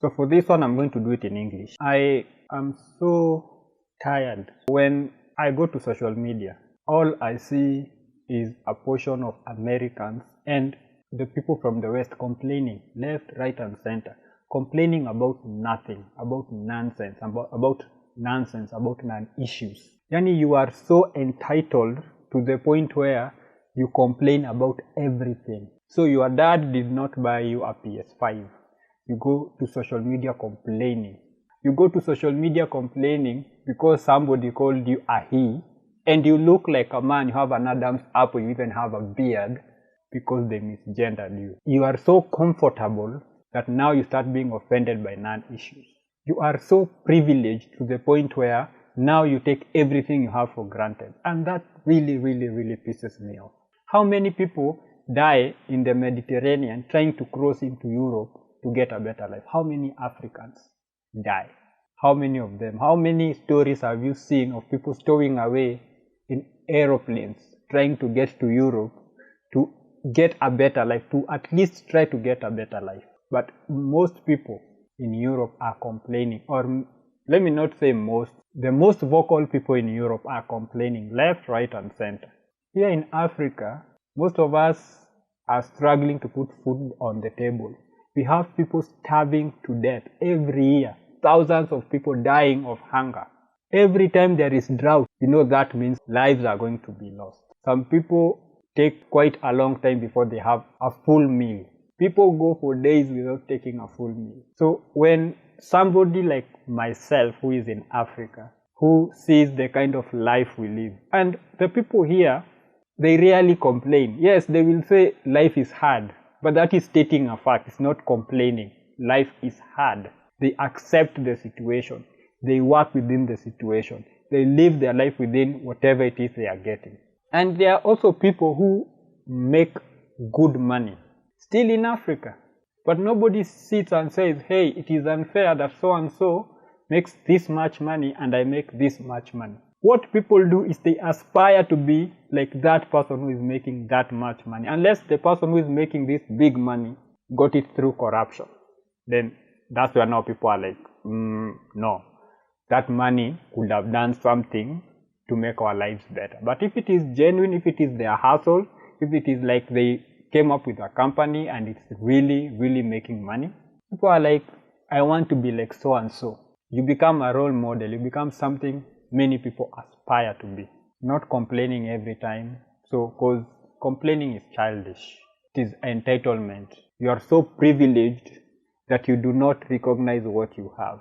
So for this one, I'm going to do it in English. I am so tired. When I go to social media, all I see is a portion of Americans and the people from the West complaining left, right, and center, complaining about nothing, about nonsense, about non-issues. Yani, you are so entitled to the point where you complain about everything. So your dad did not buy you a PS5. You go to social media complaining. You go to social media complaining because somebody called you a he, and you look like a man, you have an Adam's apple, you even have a beard because they misgendered you. You are so comfortable that now you start being offended by non-issues. You are so privileged to the point where now you take everything you have for granted. And that really pisses me off. How many people die in the Mediterranean trying to cross into Europe to get a better life? How many Africans die? How many of them? How many stories have you seen of people stowing away in aeroplanes trying to get to Europe to get a better life, to at least try to get a better life? But most people in Europe are complaining, or let me not say most, the most vocal people in Europe are complaining left, right, and center. Here in Africa, most of us are struggling to put food on the table. We have people starving to death every year. Thousands of people dying of hunger. Every time there is drought, that means lives are going to be lost. Some people take quite a long time before they have a full meal. People go for days without taking a full meal. So when somebody like myself who is in Africa, who sees the kind of life we live, and the people here, they rarely complain. Yes, they will say life is hard, but that is stating a fact. It's not complaining. Life is hard. They accept the situation. They work within the situation. They live their life within whatever it is they are getting. And there are also people who make good money still in Africa. But nobody sits and says, hey, it is unfair that so-and-so makes this much money and I make this much money. What people do is they aspire to be like that person who is making that much money. Unless the person who is making this big money got it through corruption. Then that's where now people are like, no. That money could have done something to make our lives better. But if it is genuine, if it is their hustle, if it is like they came up with a company and it's really making money, people are like, I want to be like so and so. You become a role model. You become something many people aspire to be. Not complaining every time. So, because complaining is childish. It is entitlement. You are so privileged that you do not recognize what you have.